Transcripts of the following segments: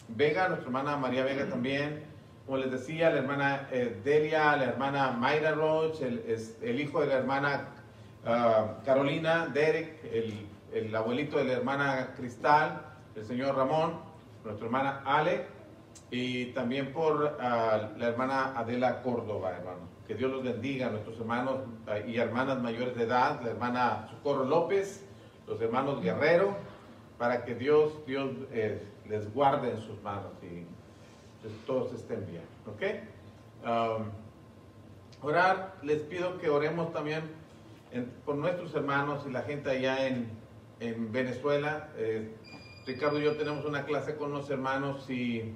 Vega, nuestra hermana María Vega también, como les decía, la hermana Delia, la hermana Mayra Roach, el hijo de la hermana Carolina, Derek, el abuelito de la hermana Cristal, el señor Ramón, nuestra hermana Ale, y también por la hermana Adela Córdoba, hermano. Que Dios los bendiga, nuestros hermanos y hermanas mayores de edad, la hermana Socorro López, los hermanos Guerrero, para que Dios les guarde en sus manos y todos estén bien, ¿ok? Orar, les pido que oremos también por nuestros hermanos y la gente allá en Venezuela. Ricardo y yo tenemos una clase con los hermanos y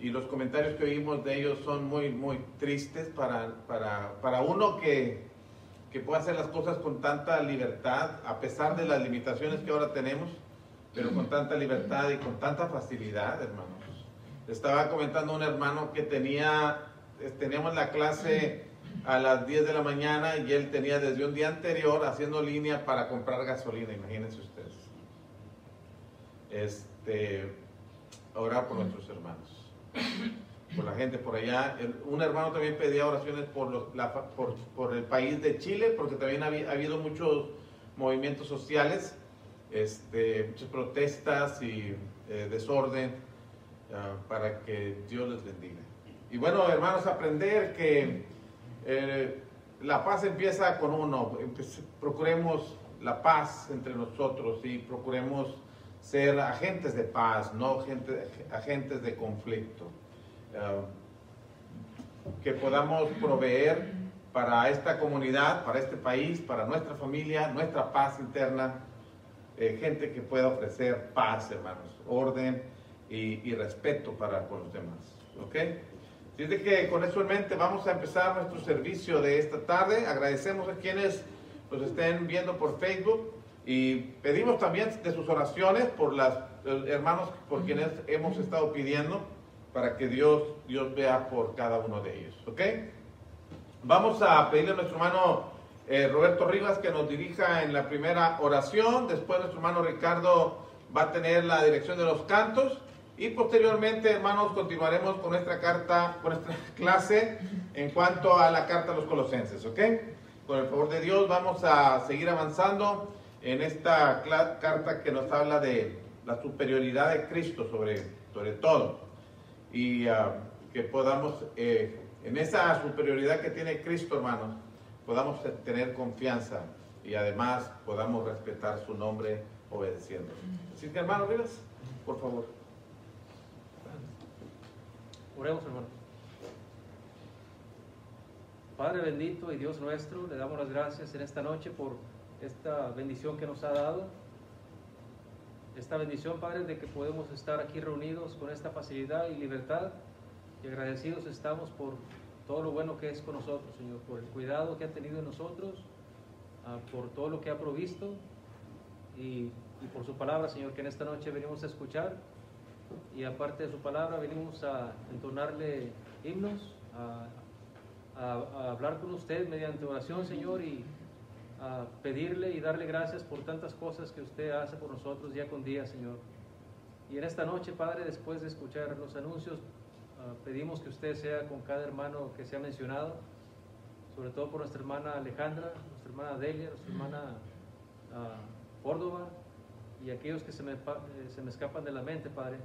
los comentarios que oímos de ellos son muy, muy tristes para uno que pueda hacer las cosas con tanta libertad, a pesar de las limitaciones que ahora tenemos, pero con tanta libertad y con tanta facilidad, hermanos. Estaba comentando un hermano que teníamos la clase a las 10 de la mañana y él tenía desde un día anterior haciendo línea para comprar gasolina, imagínense ustedes. Orar por nuestros hermanos, por la gente por allá. Un hermano también pedía oraciones por el país de Chile, porque también ha habido muchos movimientos sociales, muchas protestas y desorden, para que Dios les bendiga. Y bueno, hermanos, aprender que la paz empieza con uno. Procuremos la paz entre nosotros y procuremos ser agentes de paz, no agentes de conflicto. Que podamos proveer para esta comunidad, para este país, para nuestra familia, nuestra paz interna, gente que pueda ofrecer paz, hermanos, orden y respeto con los demás, ¿ok? Así es que con eso en mente vamos a empezar nuestro servicio de esta tarde. Agradecemos a quienes nos estén viendo por Facebook y pedimos también de sus oraciones por los hermanos por quienes hemos estado pidiendo, para que Dios vea por cada uno de ellos, ¿ok? Vamos a pedirle a nuestro hermano Roberto Rivas que nos dirija en la primera oración. Después nuestro hermano Ricardo va a tener la dirección de los cantos y posteriormente, hermanos, continuaremos con nuestra clase en cuanto a la carta a los Colosenses, ¿ok? Con el favor de Dios vamos a seguir avanzando en esta carta que nos habla de la superioridad de Cristo sobre todo, y que podamos, en esa superioridad que tiene Cristo, hermanos, podamos tener confianza y además podamos respetar su nombre obedeciendo. Así que, hermano Rivas, por favor. Oremos, hermano. Padre bendito y Dios nuestro, le damos las gracias en esta noche por esta bendición que nos ha dado. Esta bendición, Padre, de que podemos estar aquí reunidos con esta facilidad y libertad, y agradecidos estamos por todo lo bueno que es con nosotros, Señor, por el cuidado que ha tenido en nosotros, por todo lo que ha provisto y por su palabra, Señor, que en esta noche venimos a escuchar, y aparte de su palabra venimos a entonarle himnos, a hablar con usted mediante oración, Señor, y a pedirle y darle gracias por tantas cosas que usted hace por nosotros día con día, Señor. Y en esta noche, Padre, después de escuchar los anuncios, pedimos que usted sea con cada hermano que se ha mencionado, sobre todo por nuestra hermana Alejandra, nuestra hermana Delia, nuestra hermana Córdoba, y aquellos que se me escapan de la mente, Padre.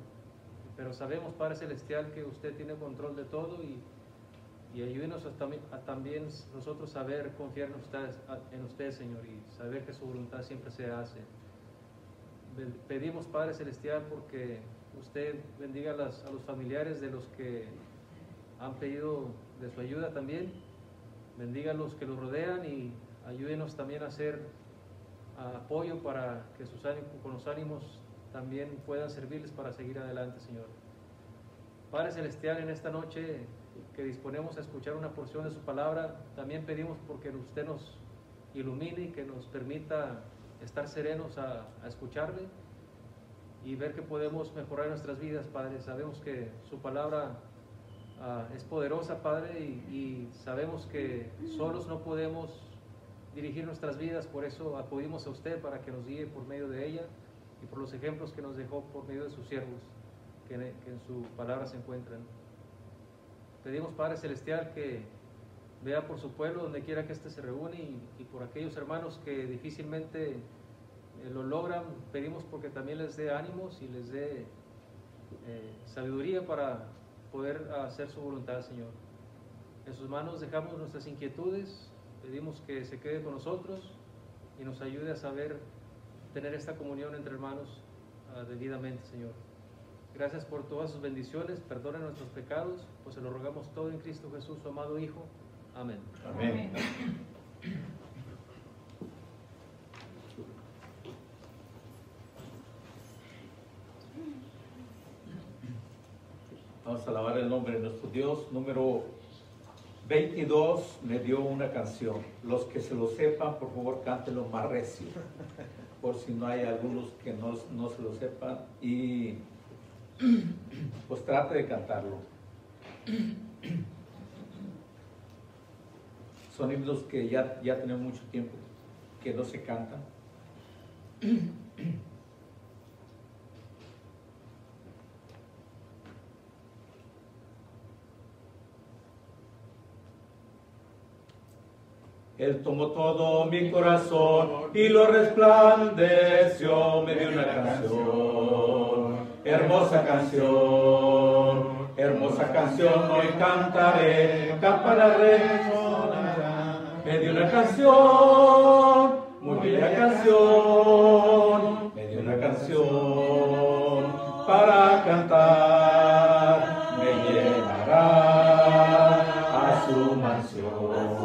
Pero sabemos, Padre Celestial, que usted tiene control de todo, y ayúdenos a también nosotros saber confiar en usted, Señor, y saber que su voluntad siempre se hace. Pedimos, Padre Celestial, porque usted bendiga a los familiares de los que han pedido de su ayuda también. Bendiga a los que los rodean y ayúdenos también a hacer apoyo para que con los ánimos también puedan servirles para seguir adelante, Señor. Padre Celestial, en esta noche que disponemos a escuchar una porción de su palabra, también pedimos porque usted nos ilumine y que nos permita estar serenos a escucharle y ver que podemos mejorar nuestras vidas, Padre. Sabemos que su palabra es poderosa, Padre, y sabemos que solos no podemos dirigir nuestras vidas, por eso acudimos a usted para que nos guíe por medio de ella y por los ejemplos que nos dejó por medio de sus siervos. en su palabra se encuentran. Pedimos, Padre Celestial, que vea por su pueblo donde quiera que éste se reúne y por aquellos hermanos que difícilmente lo logran. Pedimos porque también les dé ánimos y les dé sabiduría para poder hacer su voluntad, Señor. En sus manos dejamos nuestras inquietudes, pedimos que se quede con nosotros y nos ayude a saber tener esta comunión entre hermanos debidamente, Señor. Gracias por todas sus bendiciones, perdona nuestros pecados, pues se lo rogamos todo en Cristo Jesús, su amado Hijo. Amén. Amén. Vamos a alabar el nombre de nuestro Dios. Número 22 me dio una canción. Los que se lo sepan, por favor, cántenlo más recio, por si no hay algunos que no se lo sepan, y pues trate de cantarlo. Son himnos que ya tenemos mucho tiempo que no se cantan. Él tomó todo mi corazón y lo resplandeció, me dio una canción, hermosa canción, hoy cantaré, campana resonará. Me dio una canción, muy bella canción, me dio una canción para cantar, me llevará a su mansión.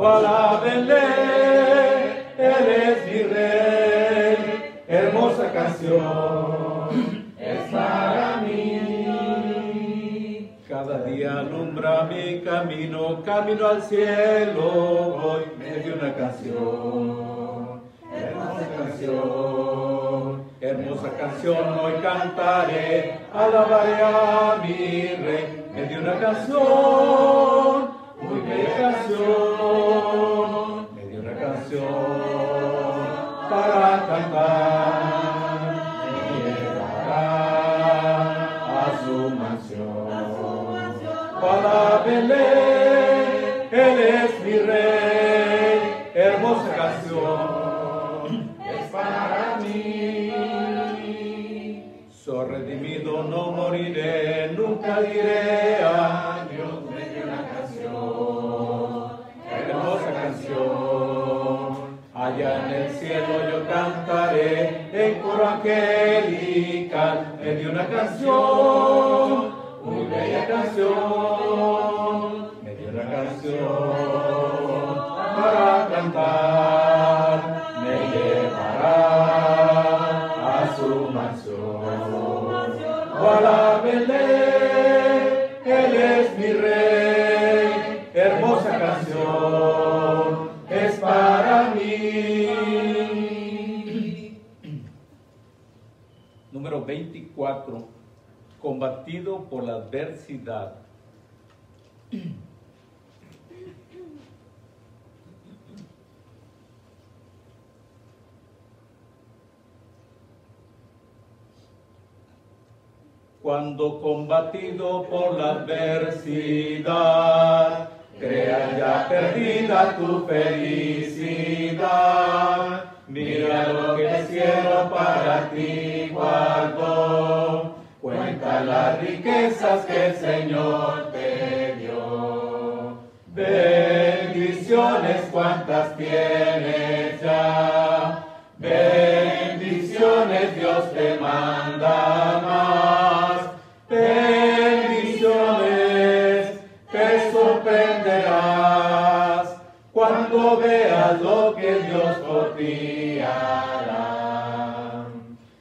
Alábenle, Él es mi Rey, hermosa canción es para mí. Cada día alumbra mi camino, camino al cielo voy, me dio una canción, hermosa canción, hoy cantaré, alabaré a mi Rey, me dio una canción. Muy bella canción, me dio una canción para cantar, me llevará a su mansión. Alábenle, Él es mi Rey, hermosa canción es para mí. Soy redimido, no moriré, nunca diré adiós. Hermosa canción, allá en el cielo yo cantaré en coro angelical. Me dio una canción, muy bella canción, me dio una canción para cantar, me llevará a su mansión. Alábenle, Él es mi Rey, hermosa canción es para mí. Número 24, combatido por la adversidad. Cuando combatido por la adversidad, creas ya perdida tu felicidad. Mira lo que el cielo para ti guardó. Cuenta las riquezas que el Señor te dio. Bendiciones cuantas tienes ya. Bendiciones Dios te manda más. Bendiciones te sorprenderás cuando veas lo que Dios por ti hará.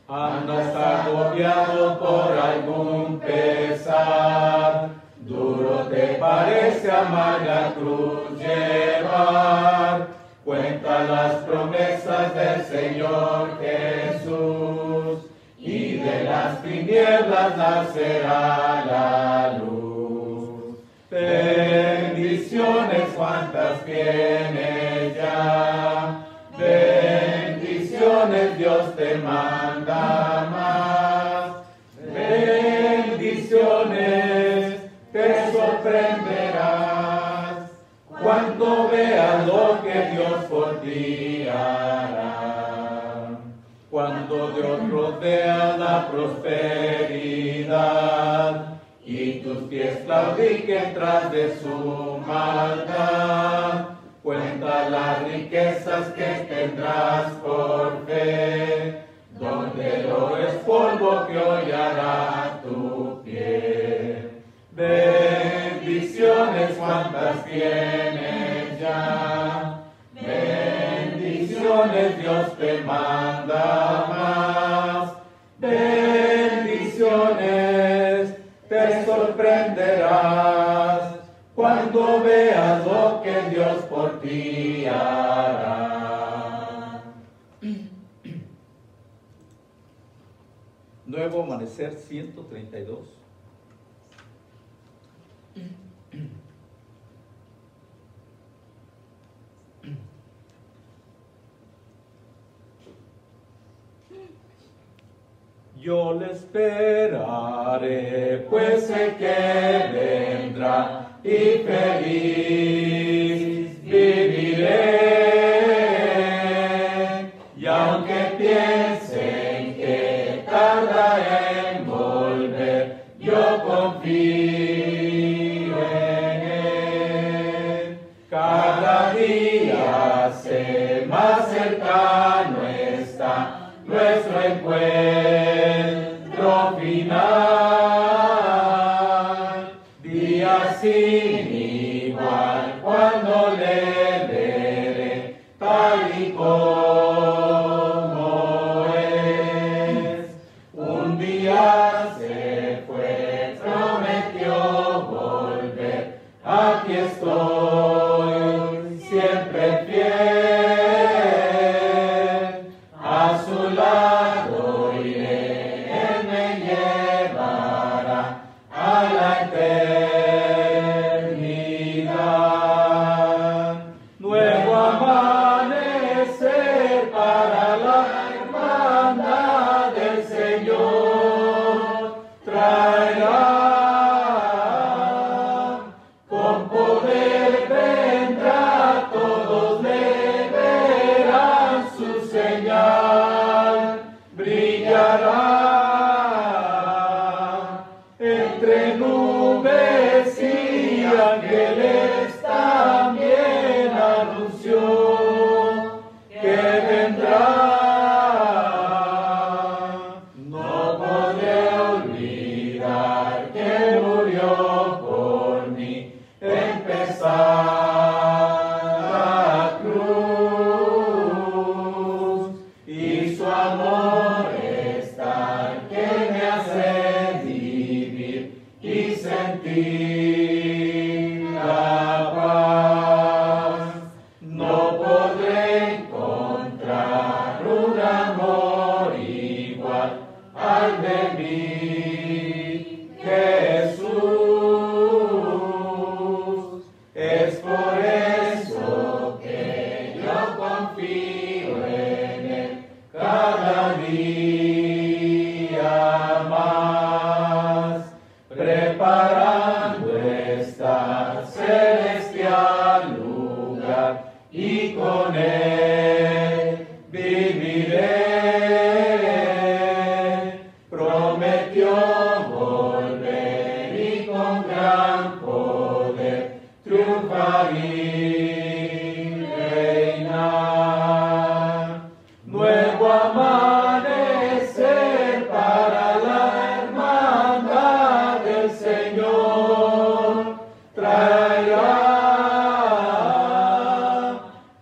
Andas agobiado por algún pesar, duro te parece amarga cruz llevar. Cuenta las promesas del Señor Jesús, y de las tinieblas nacerá la luz. Bendiciones cuantas tienes ya, bendiciones Dios te manda más. cuando veas lo que Dios por ti hará. Cuando de otros veas la prosperidad y tus pies claudiquen tras de su maldad, cuenta las riquezas que tendrás por fe, donde el oro es polvo que hollará tu pie. Bendiciones cuantas tienes ya, bendiciones Dios te manda más, bendiciones te sorprenderás cuando veas lo que Dios por ti hará. Nuevo Amanecer 132. Yo le esperaré, pues sé que vendrá y feliz viviré. Y aunque piensen que tarda en volver, yo confío en él. Cada día sé más cercano está nuestro encuentro final, día sin igual cuando le veré tal y como es. Un día se fue, prometió volver, aquí estoy siempre fiel, a su lado iré, Él me llevará a la eternidad. Nuevo amanecer para la hermandad del Señor traerá, con poder vendrá, todos le verán su señal, brillará entre nubes y ángeles también anunció que vendrá. No podré olvidar que murió por mí, empezar la cruz, y su amor es tal que me hace vivir y sentir la paz. No podré encontrar un amor igual al de mi Jesús. Es por eso que yo confío en Él cada día más, preparando esta celestial lugar, y con Él viviré. Prometió volver y con gran poder triunfar y reinar. Nuevo amanecer para la hermandad del Señor traerá,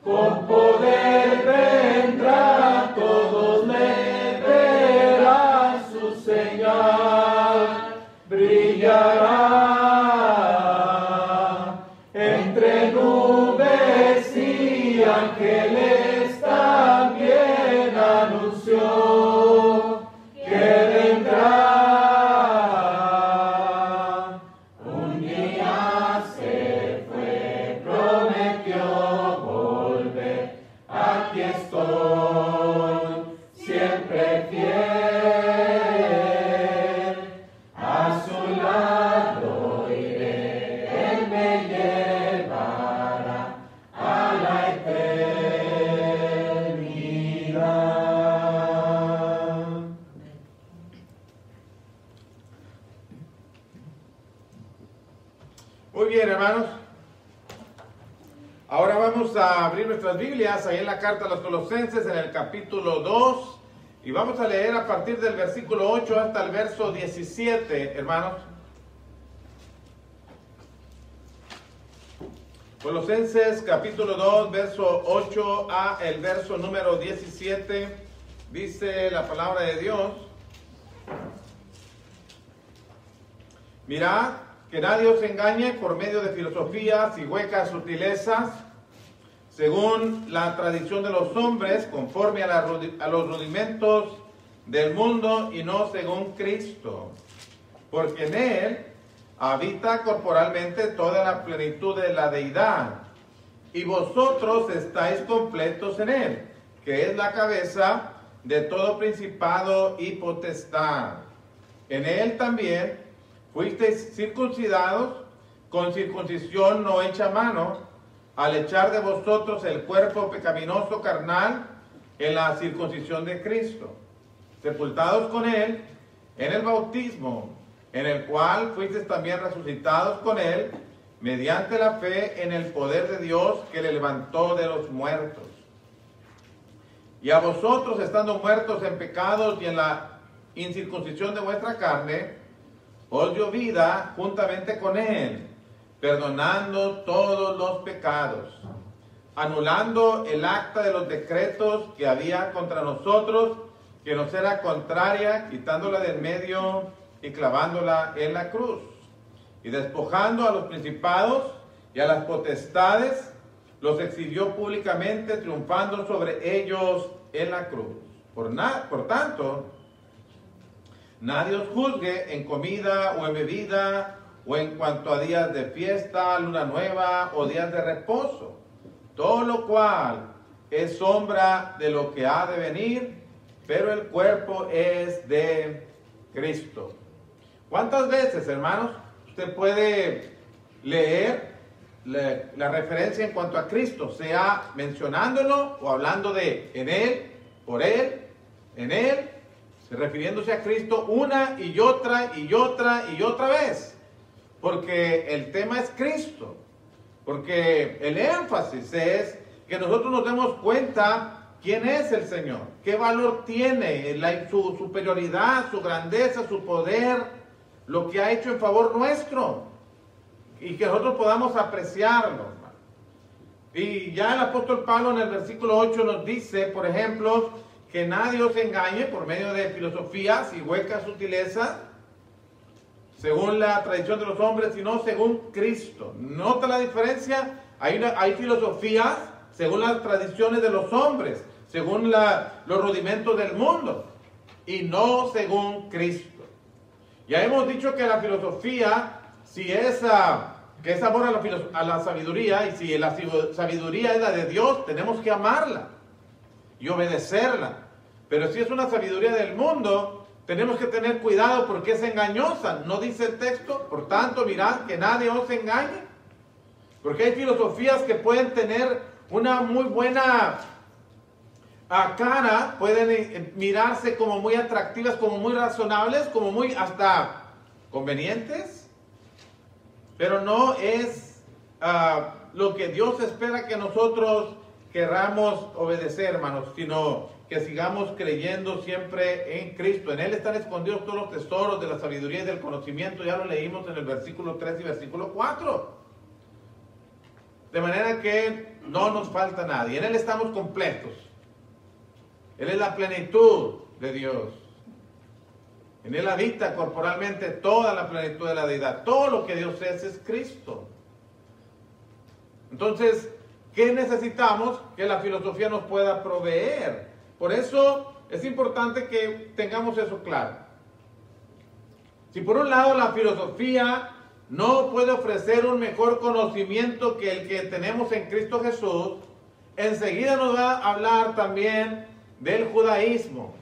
con poder vendrá, todos le verán su señal, brillará entre nubes y ángeles también anunció que vendrá. Un día se fue, prometió volver, aquí estoy siempre fiel, a su lado Muy bien, hermanos. Ahora vamos a abrir nuestras Biblias ahí en la carta a los Colosenses en el capítulo 2 y vamos a leer a partir del versículo 8 hasta el verso 17, hermanos. Colosenses capítulo 2, verso 8 a el verso número 17, dice la palabra de Dios. Mirad que nadie os engañe por medio de filosofías y huecas sutilezas, según la tradición de los hombres, conforme a los rudimentos del mundo y no según Cristo. Porque en Él habita corporalmente toda la plenitud de la deidad, y vosotros estáis completos en Él, que es la cabeza de todo principado y potestad. En Él también fuisteis circuncidados con circuncisión no hecha a mano, al echar de vosotros el cuerpo pecaminoso carnal en la circuncisión de Cristo, sepultados con Él en el bautismo, en el cual fuisteis también resucitados con Él, mediante la fe en el poder de Dios que le levantó de los muertos. Y a vosotros, estando muertos en pecados y en la incircuncisión de vuestra carne, os dio vida juntamente con Él, perdonando todos los pecados, anulando el acta de los decretos que había contra nosotros, que nos era contraria, quitándola del medio y clavándola en la cruz, y despojando a los principados y a las potestades, los exhibió públicamente, triunfando sobre ellos en la cruz. Por tanto, nadie os juzgue en comida o en bebida, o en cuanto a días de fiesta, luna nueva o días de reposo, todo lo cual es sombra de lo que ha de venir, pero el cuerpo es de Cristo. ¿Cuántas veces, hermanos, usted puede leer la referencia en cuanto a Cristo, sea mencionándolo o hablando de en Él, por Él, en Él, refiriéndose a Cristo una y otra y otra y otra vez? Porque el tema es Cristo, porque el énfasis es que nosotros nos demos cuenta quién es el Señor, qué valor tiene, su superioridad, su grandeza, su poder, lo que ha hecho en favor nuestro, y que nosotros podamos apreciarlo. Y ya el apóstol Pablo en el versículo 8 nos dice, por ejemplo, que nadie os engañe por medio de filosofías y huecas sutilezas, según la tradición de los hombres, sino según Cristo. ¿Nota la diferencia? Hay filosofías según las tradiciones de los hombres, según los rudimentos del mundo, y no según Cristo. Ya hemos dicho que la filosofía, si es que es amor a la sabiduría, y si la sabiduría es la de Dios, tenemos que amarla y obedecerla. Pero si es una sabiduría del mundo, tenemos que tener cuidado porque es engañosa. ¿No dice el texto? Por tanto, mirad que nadie os engañe. Porque hay filosofías que pueden tener una muy buena cara, pueden mirarse como muy atractivas, como muy razonables, como muy hasta convenientes, pero no es lo que Dios espera que nosotros querramos obedecer, hermanos, sino que sigamos creyendo siempre en Cristo. En Él están escondidos todos los tesoros de la sabiduría y del conocimiento. Ya lo leímos en el versículo 3 y versículo 4. De manera que no nos falta nada. Y en Él estamos completos. Él es la plenitud de Dios. En Él habita corporalmente toda la plenitud de la deidad. Todo lo que Dios es Cristo. Entonces, ¿qué necesitamos? Que la filosofía nos pueda proveer. Por eso es importante que tengamos eso claro. Si por un lado la filosofía no puede ofrecer un mejor conocimiento que el que tenemos en Cristo Jesús, enseguida nos va a hablar también del judaísmo.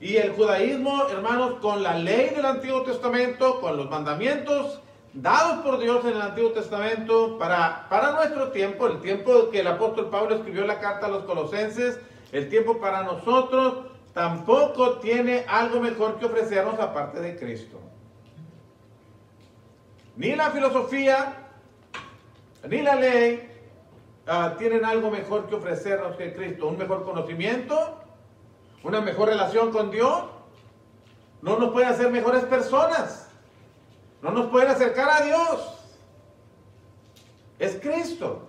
Y el judaísmo, hermanos, con la ley del Antiguo Testamento, con los mandamientos dados por Dios en el Antiguo Testamento para nuestro tiempo, el tiempo que el apóstol Pablo escribió la carta a los Colosenses, el tiempo para nosotros, tampoco tiene algo mejor que ofrecernos aparte de Cristo. Ni la filosofía, ni la ley tienen algo mejor que ofrecernos que Cristo. Un mejor conocimiento, una mejor relación con Dios. No nos pueden hacer mejores personas. No nos pueden acercar a Dios. Es Cristo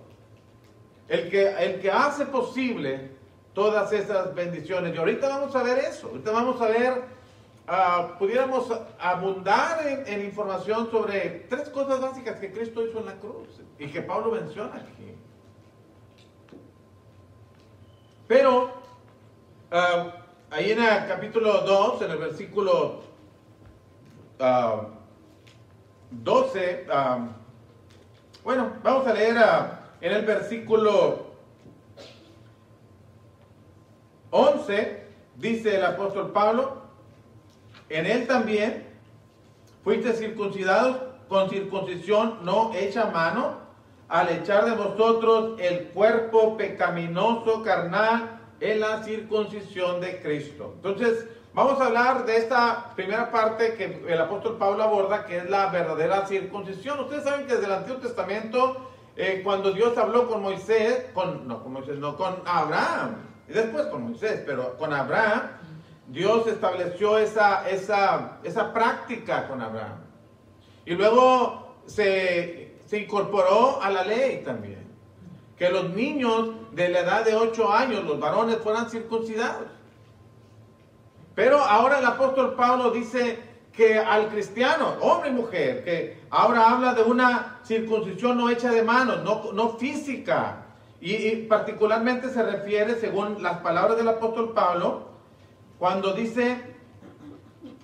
el que hace posible todas esas bendiciones. Y ahorita vamos a ver eso. Ahorita vamos a ver, pudiéramos abundar en información sobre 3 cosas básicas que Cristo hizo en la cruz y que Pablo menciona aquí. Pero ahí en el capítulo 2, en el versículo 12, bueno, vamos a leer en el versículo 11, dice el apóstol Pablo: en él también fuiste circuncidados con circuncisión no hecha a mano, al echar de vosotros el cuerpo pecaminoso carnal en la circuncisión de Cristo. Entonces, vamos a hablar de esta primera parte que el apóstol Pablo aborda, que es la verdadera circuncisión. Ustedes saben que desde el Antiguo Testamento, cuando Dios habló con Moisés, con Abraham, y después con Moisés, pero con Abraham, Dios estableció esa práctica con Abraham. Y luego se incorporó a la ley también, que los niños de la edad de 8 años, los varones, fueran circuncidados. Pero ahora el apóstol Pablo dice que al cristiano, hombre y mujer, que ahora habla de una circuncisión no hecha de manos, no física. Y particularmente se refiere, según las palabras del apóstol Pablo, cuando dice: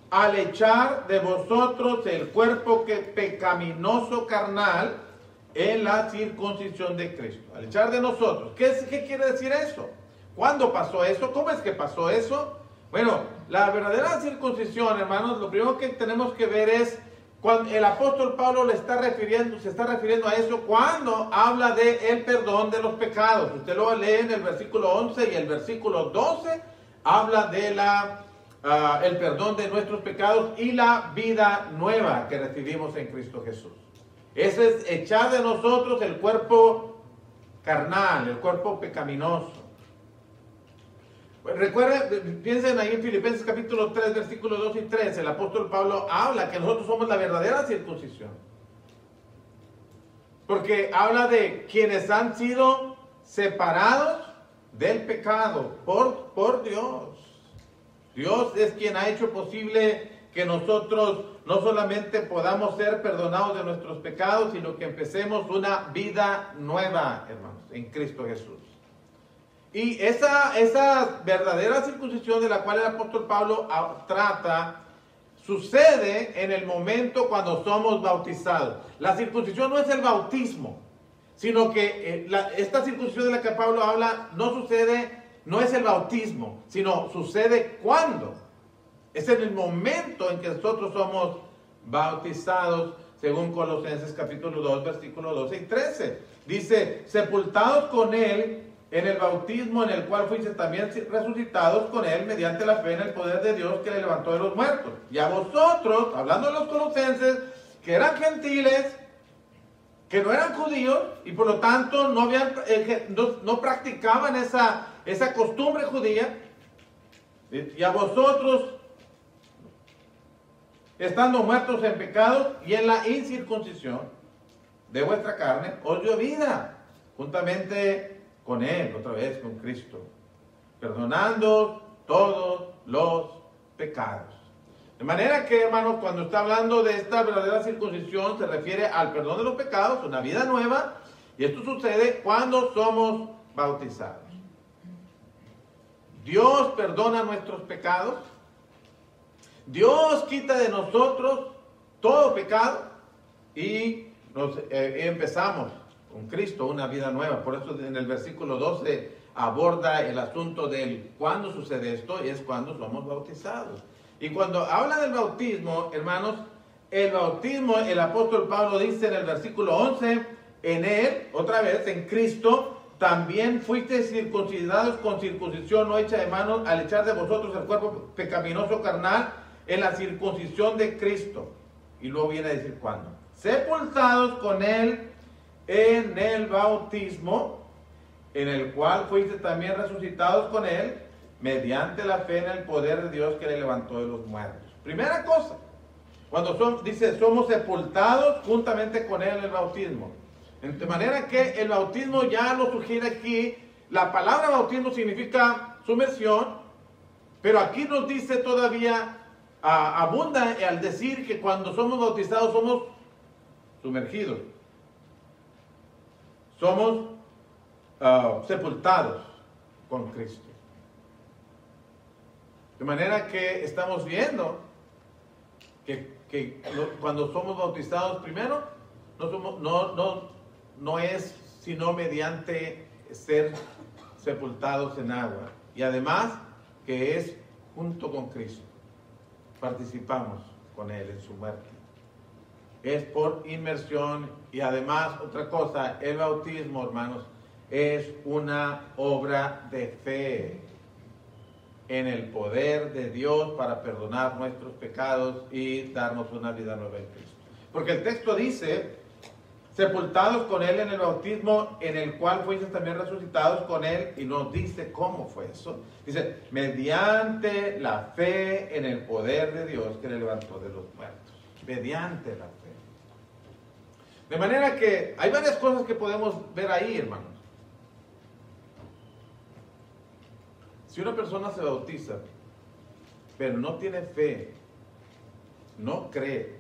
al echar de vosotros el cuerpo pecaminoso carnal en la circuncisión de Cristo. Al echar de nosotros. ¿Qué quiere decir eso? ¿Cuándo pasó eso? ¿Cómo es que pasó eso? Bueno, la verdadera circuncisión, hermanos, lo primero que tenemos que ver es cuando el apóstol Pablo se está refiriendo a eso cuando habla de el perdón de los pecados. Usted lo lee en el versículo 11 y el versículo 12 habla de el perdón de nuestros pecados y la vida nueva que recibimos en Cristo Jesús. Ese es echar de nosotros el cuerpo carnal, el cuerpo pecaminoso. Recuerden, piensen ahí en Filipenses capítulo 3, versículos 2 y 3, el apóstol Pablo habla que nosotros somos la verdadera circuncisión. Porque habla de quienes han sido separados del pecado por Dios. Dios es quien ha hecho posible que nosotros no solamente podamos ser perdonados de nuestros pecados, sino que empecemos una vida nueva, hermanos, en Cristo Jesús. Y esa verdadera circuncisión de la cual el apóstol Pablo trata, sucede en el momento cuando somos bautizados. La circuncisión no es el bautismo, sino que esta circuncisión de la que Pablo habla no es el bautismo, sino sucede cuando. Es en el momento en que nosotros somos bautizados, según Colosenses capítulo 2, versículos 12 y 13. Dice: sepultados con él en el bautismo en el cual fuiste también resucitados con él mediante la fe en el poder de Dios que le levantó de los muertos. Y a vosotros, hablando de los colosenses, que eran gentiles, que no eran judíos y por lo tanto no practicaban esa costumbre judía, y a vosotros, estando muertos en pecados y en la incircuncisión de vuestra carne, os dio vida juntamente con él, otra vez con Cristo, perdonando todos los pecados. De manera que, hermanos, cuando está hablando de esta verdadera circuncisión, se refiere al perdón de los pecados, una vida nueva, y esto sucede cuando somos bautizados. Dios perdona nuestros pecados, Dios quita de nosotros todo pecado y empezamos con Cristo una vida nueva. Por eso en el versículo 12 aborda el asunto del cuándo sucede esto, y es cuando somos bautizados. Y cuando habla del bautismo, hermanos, el bautismo, el apóstol Pablo dice en el versículo 11, en él, otra vez, en Cristo, también fuisteis circuncidados con circuncisión no hecha de manos, al echar de vosotros el cuerpo pecaminoso carnal en la circuncisión de Cristo. Y luego viene a decir cuándo. Sepultados con él en el bautismo, en el cual fuiste también resucitados con Él, mediante la fe en el poder de Dios que le levantó de los muertos. Primera cosa, cuando dice, somos sepultados juntamente con Él en el bautismo. De manera que el bautismo ya lo sugiere aquí. La palabra bautismo significa sumersión, pero aquí nos dice todavía, abunda al decir que cuando somos bautizados somos sumergidos. Somos sepultados con Cristo. De manera que estamos viendo que cuando somos bautizados primero, no es sino mediante ser sepultados en agua. Y además que es junto con Cristo. Participamos con Él en su muerte. Es por inmersión. Y además, otra cosa, el bautismo, hermanos, es una obra de fe en el poder de Dios para perdonar nuestros pecados y darnos una vida nueva en Cristo. Porque el texto dice, sepultados con Él en el bautismo, en el cual fuisteis también resucitados con Él, y nos dice cómo fue eso. Dice, mediante la fe en el poder de Dios que le levantó de los muertos. Mediante la fe. De manera que hay varias cosas que podemos ver ahí, hermanos. Si una persona se bautiza, pero no tiene fe, no cree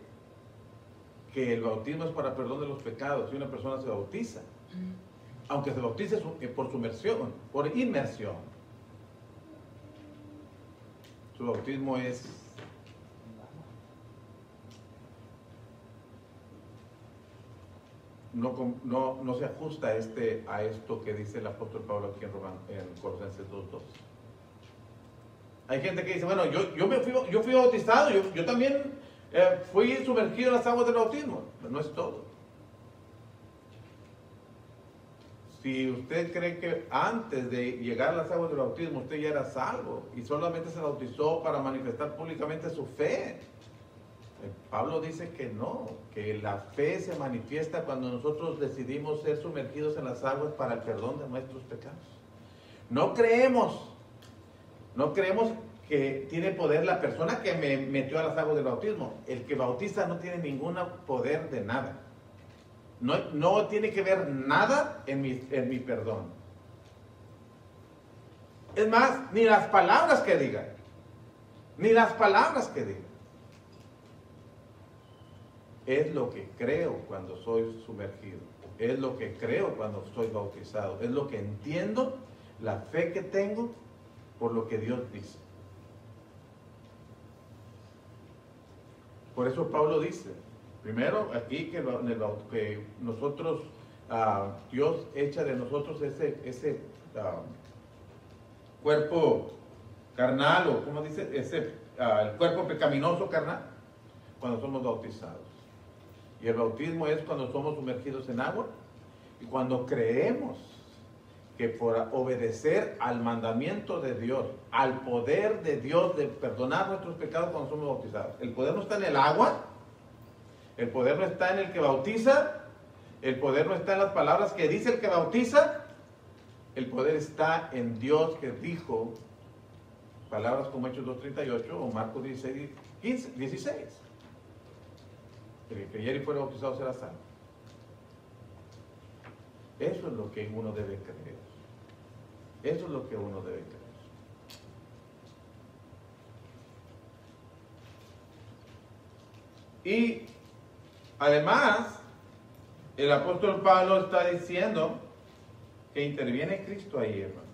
que el bautismo es para perdón de los pecados, si una persona se bautiza, aunque se bautice por sumersión, por inmersión, su bautismo es no se ajusta a esto que dice el apóstol Pablo aquí en Colosenses 2:2. Hay gente que dice, bueno, yo fui bautizado, yo también fui sumergido en las aguas del bautismo. Pero no es todo. Si usted cree que antes de llegar a las aguas del bautismo usted ya era salvo y solamente se bautizó para manifestar públicamente su fe, Pablo dice que no, que la fe se manifiesta cuando nosotros decidimos ser sumergidos en las aguas para el perdón de nuestros pecados. No creemos que tiene poder la persona que me metió a las aguas del bautismo. El que bautiza no tiene ningún poder de nada. No tiene que ver nada en mi perdón. Es más, ni las palabras que diga. Ni las palabras que diga. Es lo que creo cuando soy sumergido. Es lo que creo cuando soy bautizado. Es lo que entiendo, la fe que tengo por lo que Dios dice. Por eso Pablo dice, primero aquí que nosotros, Dios echa de nosotros ese cuerpo carnal, o como dice, el cuerpo pecaminoso carnal, cuando somos bautizados. Y el bautismo es cuando somos sumergidos en agua y cuando creemos que por obedecer al mandamiento de Dios, al poder de Dios de perdonar nuestros pecados cuando somos bautizados. El poder no está en el agua, el poder no está en el que bautiza, el poder no está en las palabras que dice el que bautiza, el poder está en Dios que dijo, palabras como Hechos 2:38 o Marcos 16. El que creyera y fuera bautizado será salvo. Eso es lo que uno debe creer. Eso es lo que uno debe creer. Y además, el apóstol Pablo está diciendo que interviene Cristo ahí, hermanos.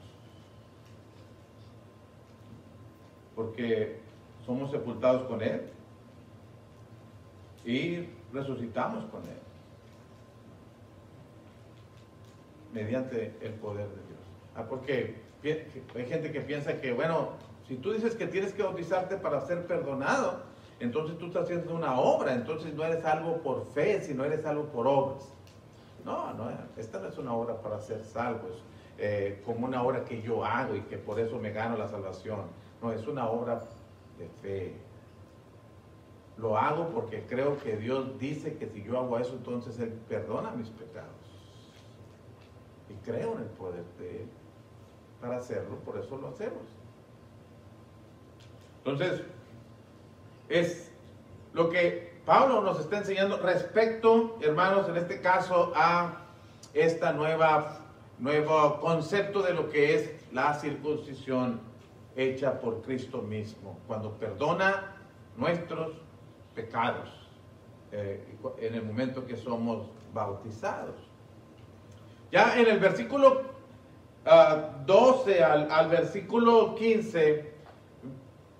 Porque somos sepultados con Él y resucitamos con Él mediante el poder de Dios. Porque hay gente que piensa que, bueno, si tú dices que tienes que bautizarte para ser perdonado, entonces tú estás haciendo una obra, entonces no eres salvo por fe, sino eres salvo por obras. No, esta no es una obra para ser salvos, como una obra que yo hago y que por eso me gano la salvación. No, es una obra de fe. Lo hago porque creo que Dios dice que si yo hago eso, entonces Él perdona mis pecados. Y creo en el poder de Él para hacerlo, por eso lo hacemos. Entonces, es lo que Pablo nos está enseñando respecto, hermanos, en este caso, a esta nuevo concepto de lo que es la circuncisión hecha por Cristo mismo, cuando perdona nuestros pecados en el momento que somos bautizados. Ya en el versículo 12 al versículo 15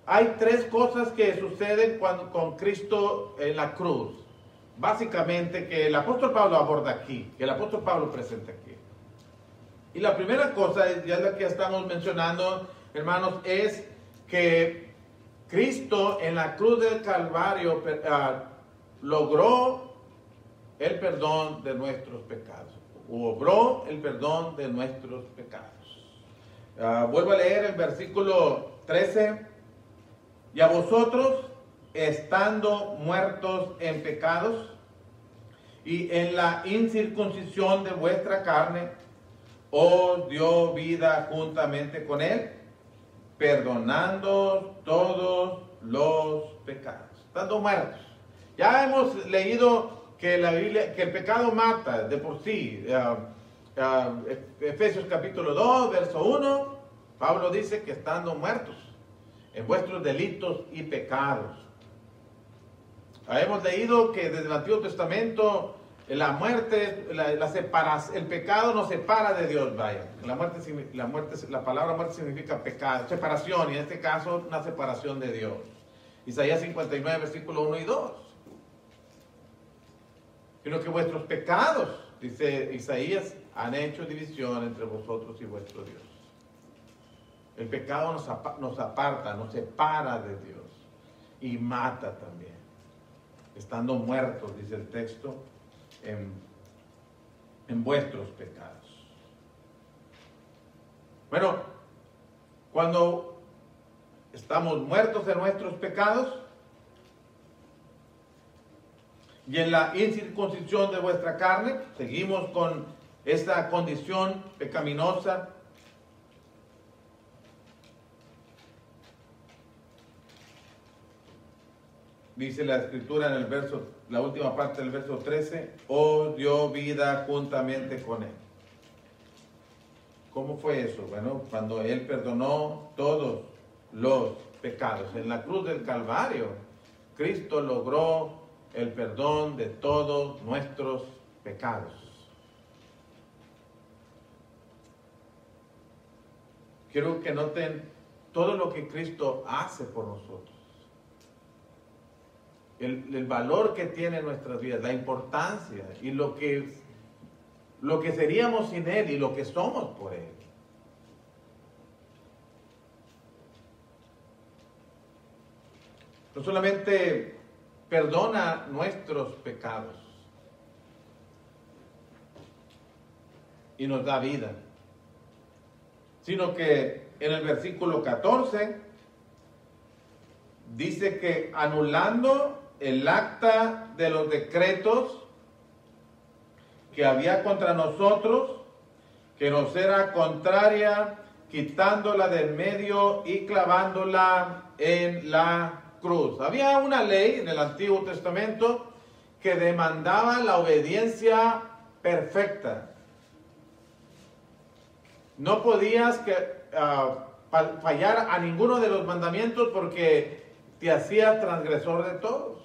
hay tres cosas que suceden con Cristo en la cruz. Básicamente que el apóstol Pablo aborda aquí, que el apóstol Pablo presenta aquí. Y la primera cosa, ya es la que estamos mencionando, hermanos, es que Cristo en la cruz del Calvario logró el perdón de nuestros pecados. Obró el perdón de nuestros pecados. Vuelvo a leer el versículo 13. Y a vosotros, estando muertos en pecados y en la incircuncisión de vuestra carne, os dio vida juntamente con Él, perdonando todos los pecados. Estando muertos. Ya hemos leído que la Biblia, que el pecado mata de por sí. Efesios capítulo 2, verso 1, Pablo dice que estando muertos en vuestros delitos y pecados. Hemos leído que desde el Antiguo Testamento la muerte, el pecado nos separa de Dios, vaya. La palabra muerte significa pecado, separación, y en este caso una separación de Dios. Isaías 59, versículo 1 y 2. Sino que vuestros pecados, dice Isaías, han hecho división entre vosotros y vuestro Dios. El pecado nos aparta, nos separa de Dios y mata también. Estando muertos, dice el texto, en vuestros pecados. Bueno, cuando estamos muertos en nuestros pecados y en la incircuncisión de vuestra carne, seguimos con esta condición pecaminosa. Dice la escritura en el verso, la última parte del verso 13, os dio vida juntamente con Él. ¿Cómo fue eso? Bueno, cuando Él perdonó todos los pecados. En la cruz del Calvario, Cristo logró el perdón de todos nuestros pecados. Quiero que noten todo lo que Cristo hace por nosotros. El valor que tiene en nuestras vidas, la importancia y lo que seríamos sin Él y lo que somos por Él. No solamente perdona nuestros pecados y nos da vida, sino que en el versículo 14 dice que anulando el acta de los decretos que había contra nosotros, que nos era contraria, quitándola del medio y clavándola en la cruz. Había una ley en el Antiguo Testamento que demandaba la obediencia perfecta. No podías fallar a ninguno de los mandamientos porque te hacías transgresor de todos.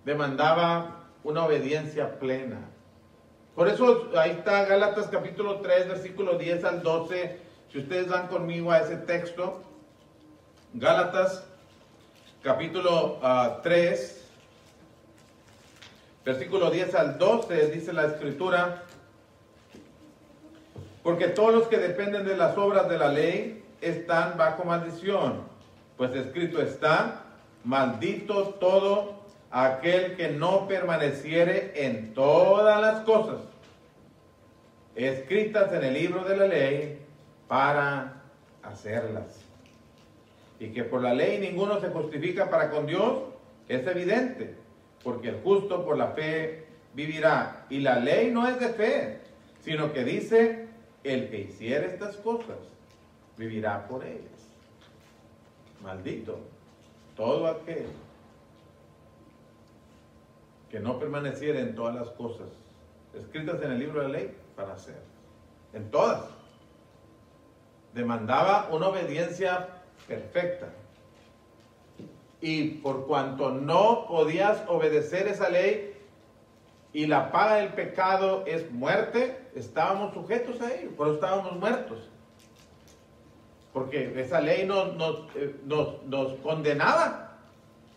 Demandaba una obediencia plena. Por eso ahí está Gálatas capítulo 3, versículo 10 al 12. Si ustedes van conmigo a ese texto, Gálatas capítulo 3, versículo 10 al 12, dice la escritura: porque todos los que dependen de las obras de la ley están bajo maldición, pues escrito está: maldito todo aquel que no permaneciere en todas las cosas escritas en el libro de la ley para hacerlas. Y que por la ley ninguno se justifica para con Dios, es evidente, porque el justo por la fe vivirá. Y la ley no es de fe, sino que dice, el que hiciera estas cosas, vivirá por ellas. Maldito todo aquel que no permaneciera en todas las cosas escritas en el libro de la ley para hacer. En todas. Demandaba una obediencia perfecta. Y por cuanto no podías obedecer esa ley y la paga del pecado es muerte, estábamos sujetos a ello, por eso estábamos muertos. Porque esa ley nos condenaba,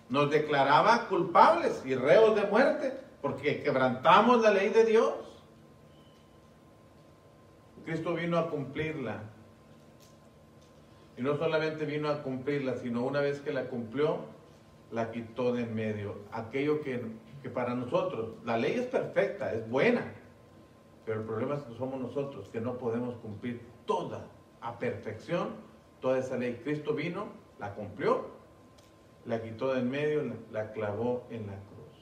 nos declaraba culpables y reos de muerte, porque quebrantamos la ley de Dios. Cristo vino a cumplirla. Y no solamente vino a cumplirla, sino una vez que la cumplió, la quitó de en medio. Aquello que para nosotros, la ley es perfecta, es buena, pero el problema es que somos nosotros, que no podemos cumplir toda, a perfección, toda esa ley. Cristo vino, la cumplió, la quitó de en medio, la clavó en la cruz.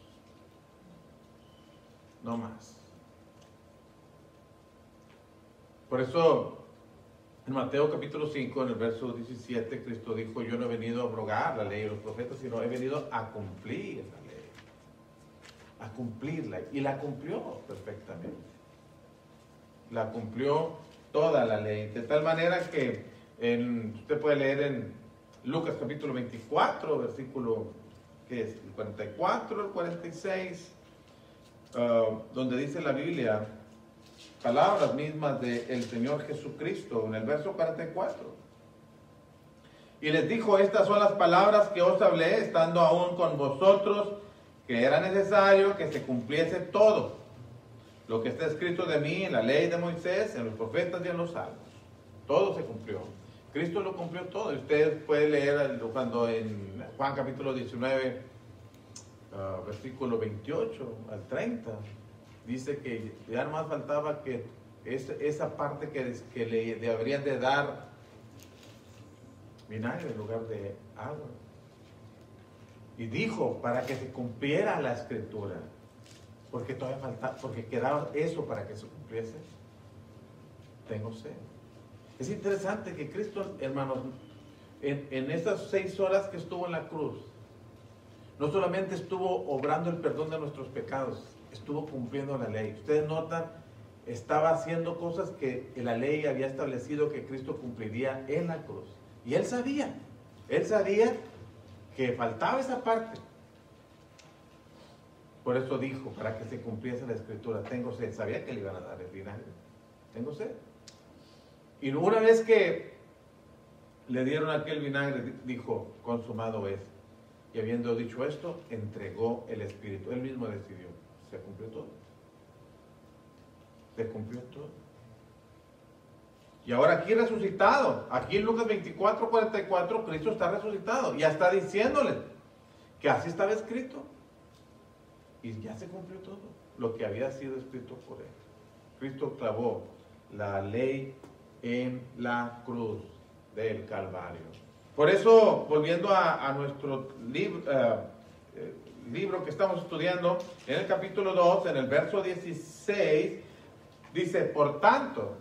No más. Por eso, en Mateo capítulo 5, en el verso 17, Cristo dijo, yo no he venido a abrogar la ley de los profetas, sino he venido a cumplir la ley. A cumplirla. Y la cumplió perfectamente. La cumplió toda la ley. De tal manera que usted puede leer en Lucas capítulo 24, versículo, ¿qué es? El 44, el 46, donde dice la Biblia, palabras mismas del Señor Jesucristo, en el verso 44. Y les dijo, estas son las palabras que os hablé, estando aún con vosotros, que era necesario que se cumpliese todo lo que está escrito de mí en la ley de Moisés, en los profetas y en los salmos. Todo se cumplió. Cristo lo cumplió todo. Usted puede leer cuando en Juan capítulo 19, versículo 28 al 30, dice que ya nomás faltaba que esa parte que le habrían de dar vinagre en lugar de agua. Y dijo, para que se cumpliera la escritura, porque todavía faltaba, porque quedaba eso para que se cumpliese. Tengo sed. Es interesante que Cristo, hermanos, en estas 6 horas que estuvo en la cruz, no solamente estuvo obrando el perdón de nuestros pecados, estuvo cumpliendo la ley. Ustedes notan, estaba haciendo cosas que la ley había establecido que Cristo cumpliría en la cruz. Y él sabía que faltaba esa parte. Por eso dijo, para que se cumpliese la escritura, tengo sed. Sabía que le iban a dar el vinagre. Tengo sed. Y una vez que le dieron aquel vinagre, dijo, consumado es. Y habiendo dicho esto, entregó el Espíritu. Él mismo decidió. Se cumplió todo. Se cumplió todo. Y ahora aquí resucitado. Aquí en Lucas 24, 44, Cristo está resucitado. Ya está diciéndole que así estaba escrito. Y ya se cumplió todo lo que había sido escrito por él. Cristo clavó la ley en la cruz del Calvario. Por eso, volviendo a nuestro libro que estamos estudiando, en el capítulo 2, en el verso 16, dice, por tanto,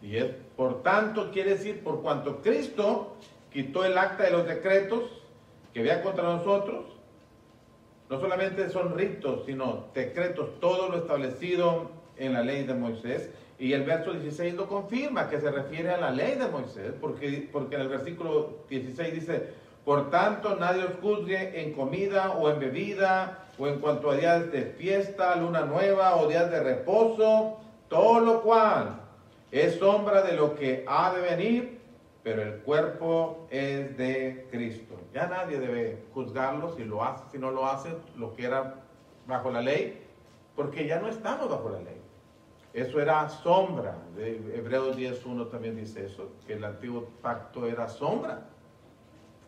y es por tanto quiere decir, por cuanto Cristo quitó el acta de los decretos que había contra nosotros, no solamente son ritos, sino decretos, todo lo establecido en la ley de Moisés. Y el verso 16 lo confirma, que se refiere a la ley de Moisés, porque en el versículo 16 dice, por tanto nadie os juzgue en comida o en bebida, o en cuanto a días de fiesta, luna nueva o días de reposo, todo lo cual es sombra de lo que ha de venir, pero el cuerpo es de Cristo. Ya nadie debe juzgarlo si lo hace, si no lo hace, lo que era bajo la ley, porque ya no estamos bajo la ley. Eso era sombra. De Hebreos 10:1 también dice eso, que el antiguo pacto era sombra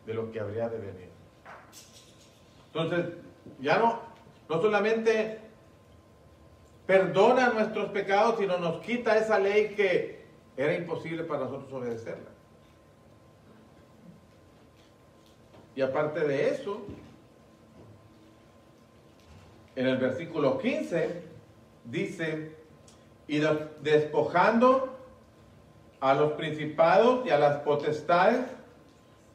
de lo que habría de venir. Entonces, ya no solamente perdona nuestros pecados, sino nos quita esa ley que era imposible para nosotros obedecerla. Y aparte de eso, en el versículo 15 dice y despojando a los principados y a las potestades,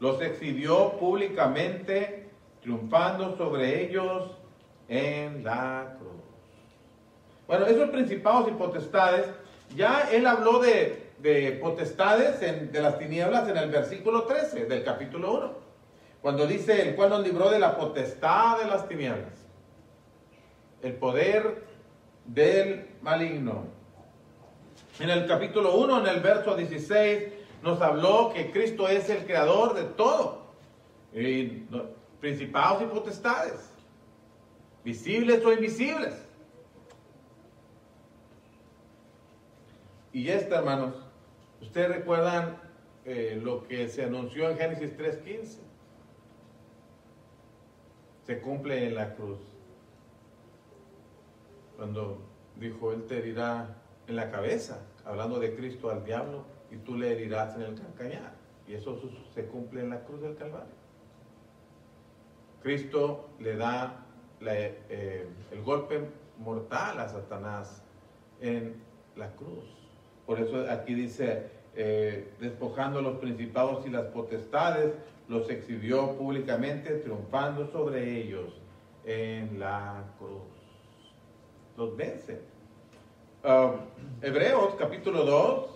los exhibió públicamente, triunfando sobre ellos en la cruz. Bueno, esos principados y potestades, ya él habló de potestades de las tinieblas en el versículo 13 del capítulo 1, cuando dice: el cual nos libró de la potestad de las tinieblas, el poder del maligno. En el capítulo 1, en el verso 16, nos habló que Cristo es el creador de todo, principados y potestades, visibles o invisibles. Y hermanos, ustedes recuerdan lo que se anunció en Génesis 3:15. Se cumple en la cruz, cuando dijo: él te herirá en la cabeza, hablando de Cristo al diablo, y tú le herirás en el calcañar. Y eso se cumple en la cruz del Calvario. Cristo le da el golpe mortal a Satanás en la cruz. Por eso aquí dice: despojando a los principados y las potestades, los exhibió públicamente, triunfando sobre ellos en la cruz. Los vence. Hebreos capítulo 2,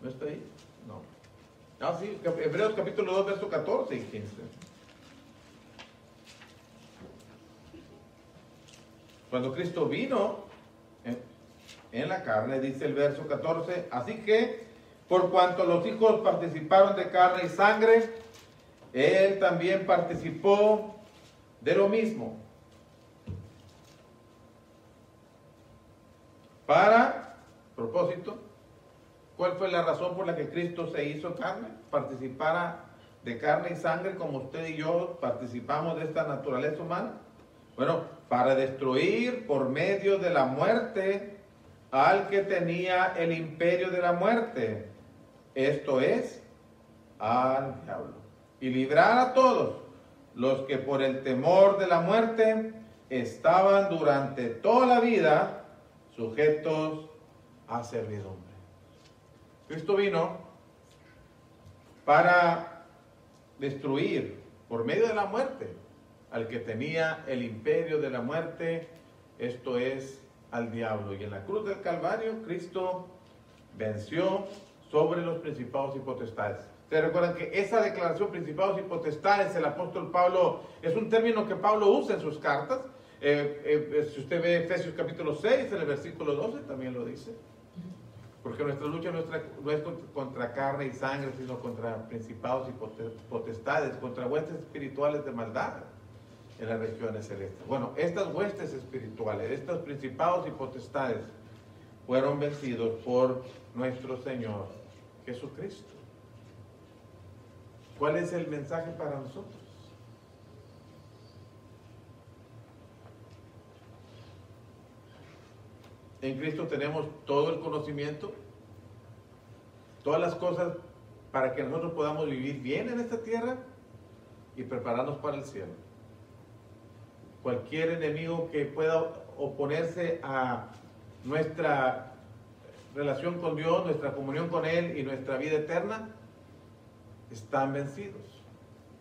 ¿no está ahí? No. Ah, sí, Hebreos capítulo 2, versos 14 y 15. Cuando Cristo vino en la carne, dice el verso 14: así que, por cuanto los hijos participaron de carne y sangre, él también participó de lo mismo, para propósito. ¿Cuál fue la razón por la que Cristo se hizo carne? Participara de carne y sangre, como usted y yo participamos de esta naturaleza humana. Bueno, para destruir por medio de la muerte al que tenía el imperio de la muerte, esto es, al diablo, y librar a todos los que por el temor de la muerte estaban durante toda la vida sujetos a servidumbre. Cristo vino para destruir por medio de la muerte al que tenía el imperio de la muerte, esto es, al diablo. Y en la cruz del Calvario, Cristo venció sobre los principados y potestades. Ustedes recuerdan que esa declaración, principados y potestades, el apóstol Pablo, es un término que Pablo usa en sus cartas. Si usted ve Efesios capítulo 6, en el versículo 12 también lo dice. Porque nuestra lucha no es contra carne y sangre, sino contra principados y potestades, contra huestes espirituales de maldad en las regiones celestes. Bueno, estas huestes espirituales, estos principados y potestades, fueron vencidos por nuestro Señor Jesucristo. ¿Cuál es el mensaje para nosotros? En Cristo tenemos todo el conocimiento, todas las cosas para que nosotros podamos vivir bien en esta tierra y prepararnos para el cielo. Cualquier enemigo que pueda oponerse a nuestra relación con Dios, nuestra comunión con Él y nuestra vida eterna, están vencidos.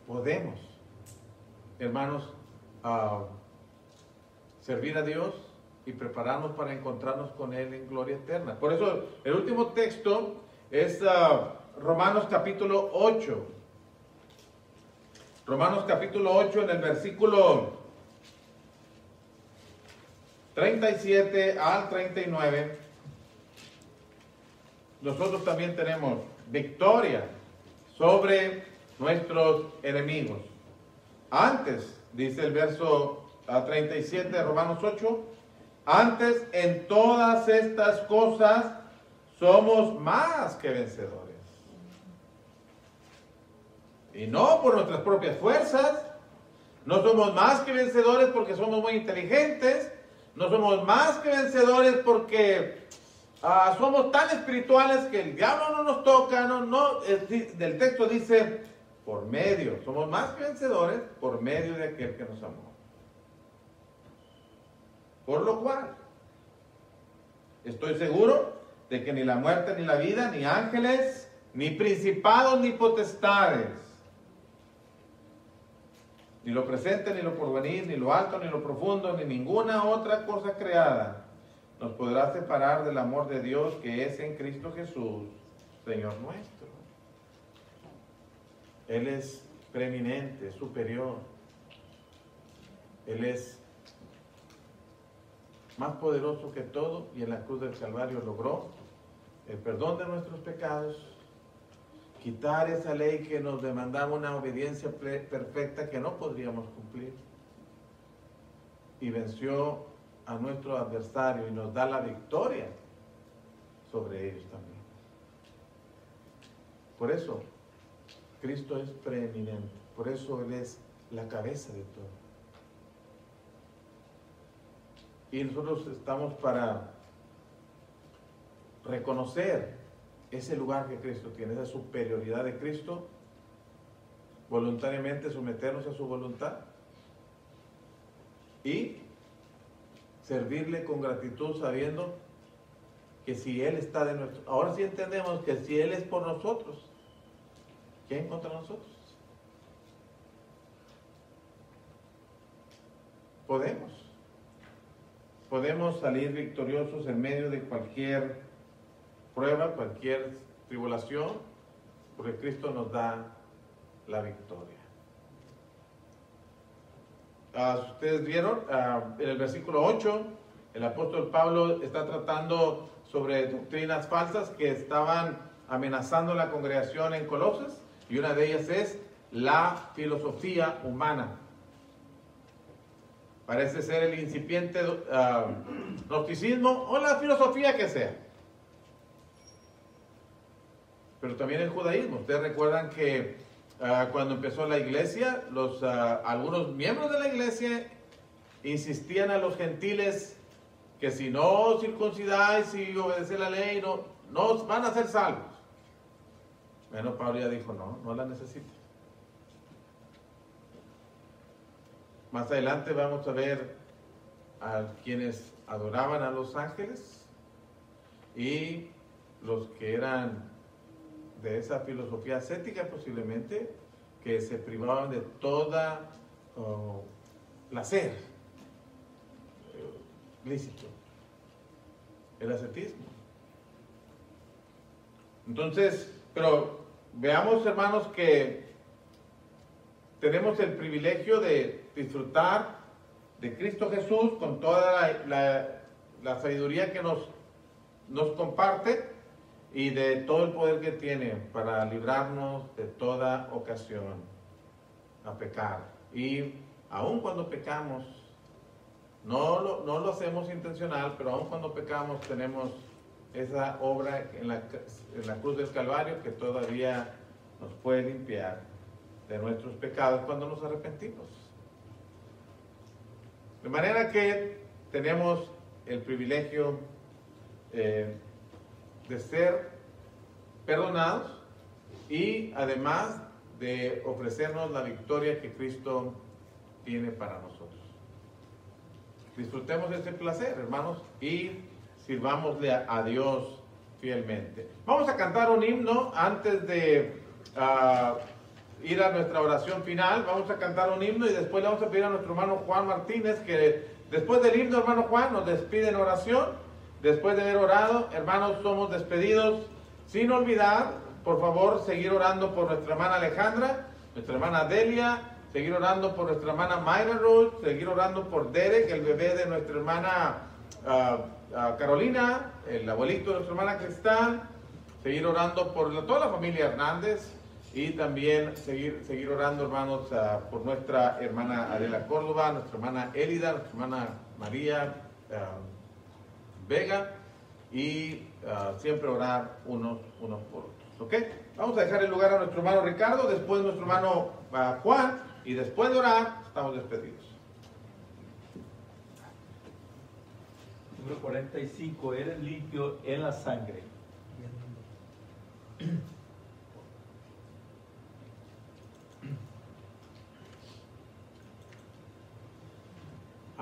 Podemos, hermanos, servir a Dios y prepararnos para encontrarnos con Él en gloria eterna. Por eso el último texto es Romanos capítulo 8. Romanos capítulo 8, en el versículo 37 al 39. Nosotros también tenemos victoria sobre nuestros enemigos. Antes, dice el verso 37 de Romanos 8, antes en todas estas cosas somos más que vencedores. Y no por nuestras propias fuerzas, no somos más que vencedores porque somos muy inteligentes, no somos más que vencedores porque somos tan espirituales que el diablo no nos toca, del texto dice, por medio, somos más que vencedores por medio de aquel que nos amó. Por lo cual, Estoy seguro de que ni la muerte, ni la vida, ni ángeles, ni principados, ni potestades, ni lo presente, ni lo porvenir, ni lo alto, ni lo profundo, ni ninguna otra cosa creada nos podrá separar del amor de Dios que es en Cristo Jesús, Señor nuestro. Él es preeminente, superior. Él es más poderoso que todo, y en la cruz del Calvario logró el perdón de nuestros pecados, quitar esa ley que nos demandaba una obediencia perfecta que no podríamos cumplir, y venció a nuestro adversario y nos da la victoria sobre ellos también. Por eso Cristo es preeminente, por eso Él es la cabeza de todo. Y nosotros estamos para reconocer ese lugar que Cristo tiene, esa superioridad de Cristo, voluntariamente someternos a su voluntad y servirle con gratitud, sabiendo que si Él está de nuestro... Ahora sí entendemos que si Él es por nosotros, ¿quién contra nosotros? Podemos salir victoriosos en medio de cualquier prueba, cualquier tribulación, porque Cristo nos da la victoria. Ustedes vieron, en el versículo 8, el apóstol Pablo está tratando sobre doctrinas falsas que estaban amenazando la congregación en Colosas, y una de ellas es la filosofía humana. Parece ser el incipiente gnosticismo o la filosofía que sea. Pero también el judaísmo. Ustedes recuerdan que cuando empezó la iglesia, algunos miembros de la iglesia insistían a los gentiles que si no circuncidáis y obedecéis la ley, no van a ser salvos. Bueno, Pablo ya dijo, no la necesito. Más adelante vamos a ver a quienes adoraban a los ángeles y los que eran de esa filosofía ascética, posiblemente, que se privaban de toda placer lícito, el ascetismo. Entonces, pero veamos, hermanos, que tenemos el privilegio de disfrutar de Cristo Jesús con toda la sabiduría que nos comparte, y de todo el poder que tiene para librarnos de toda ocasión a pecar. Y aun cuando pecamos, no lo hacemos intencional, pero aun cuando pecamos tenemos esa obra en la cruz del Calvario que todavía nos puede limpiar de nuestros pecados cuando nos arrepentimos. De manera que tenemos el privilegio de ser perdonados y además de ofrecernos la victoria que Cristo tiene para nosotros. Disfrutemos de este placer, hermanos, y sirvámosle a Dios fielmente. Vamos a cantar un himno antes de ir a nuestra oración final. Vamos a cantar un himno y después le vamos a pedir a nuestro hermano Juan Martínez que después del himno, hermano Juan, nos despide en oración. Después de haber orado, hermanos, somos despedidos, sin olvidar, por favor, seguir orando por nuestra hermana Alejandra, nuestra hermana Delia, seguir orando por nuestra hermana Mayra Ruth, seguir orando por Derek, el bebé de nuestra hermana Carolina, el abuelito de nuestra hermana Cristal, seguir orando por toda la familia Hernández, y también seguir orando, hermanos, por nuestra hermana Adela Córdoba, nuestra hermana Elida, nuestra hermana María Vega, y siempre orar unos por otros. ¿Ok? Vamos a dejar el lugar a nuestro hermano Ricardo, después nuestro hermano Juan, y después de orar, estamos despedidos. Número 45, eres limpio en la sangre.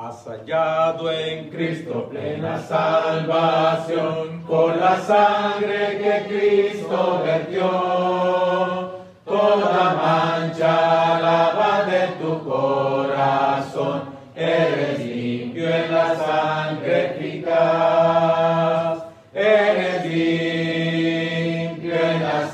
Has hallado en Cristo plena salvación, por la sangre que Cristo vertió. Toda mancha lava de tu corazón, eres limpio en la sangre eficaz. Eres limpio en la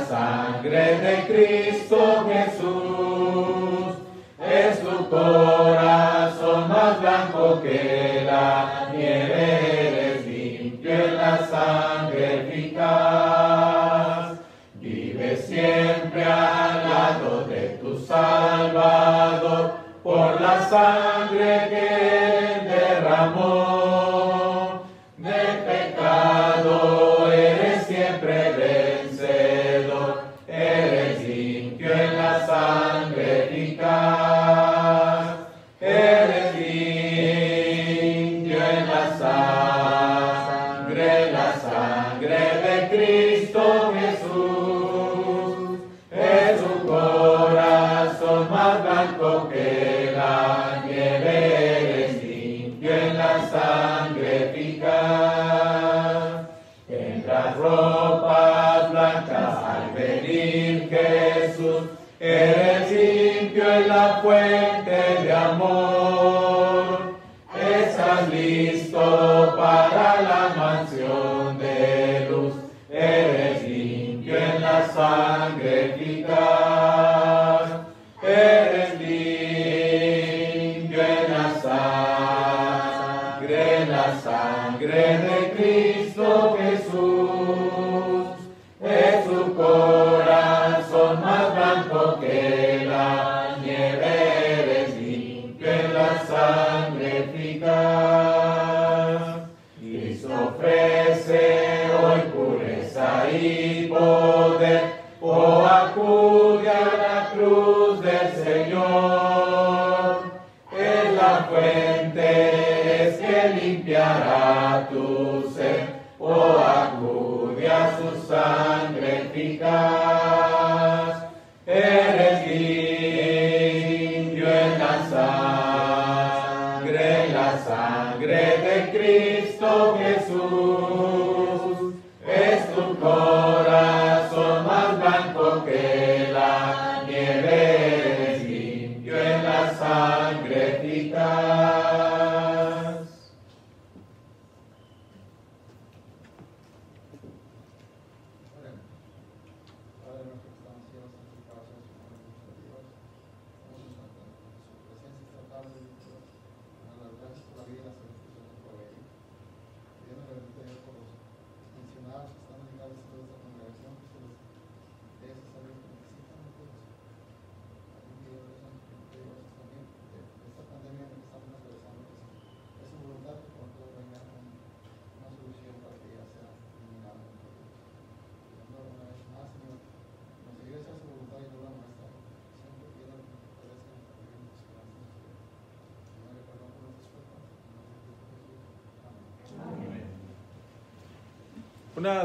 sangre de Cristo Jesús. Es tu corazón más blanco que la nieve, eres limpio en la sangre eficaz. Vive siempre al lado de tu Salvador, por la sangre que él derramó. De pecado eres siempre vencedor, eres limpio en la sangre eficaz. Eres limpio en la sangre de Cristo Jesús. Es su corazón más blanco que la nieve, eres limpio en la sangre eficaz. En las ropas blancas al venir Jesús, eres limpio en la fuente de amor. Estás listo para la mansión de luz, eres limpio en la sangre eficaz. Eres limpio en la sangre de Cristo Jesús. Es su corazón más blanco que la nieve, eres limpio en la sangre eficaz. Cristo ofrece hoy pureza y poder, oh acude a la cruz del Señor. Es la fuente, es que limpiará tu ser, oh acude a su sangre eficaz. Eres limpio en la sangre de Cristo Jesús. Es tu corazón más blanco que la nieve, eres limpio en la sangre eficaz. Padre nuestro que estás en el cielo, santificado sea tu nombre, nuestro Dios. Vamos a estar en su presencia esta tarde, Dios. Dar las gracias por la vida y la salud que se nos provee. Pidiendo la bendita Dios por los mencionados que están ligados a toda esta congregación, que se les dé esa salud que necesitan, Dios. Aquí pido Dios Santo que te digas también de esta pandemia en la que estamos atravesando, que es su voluntad que con todo venga una solución para que ya sea eliminada. Una vez más, Señor, nos ayudes a su voluntad y no la nuestra. Siempre pido que nos fortalezca en nuestra vida y nuestra esperanza. Señor, le perdón por nuestros pecados. En el nombre de Jesús. Amén. Una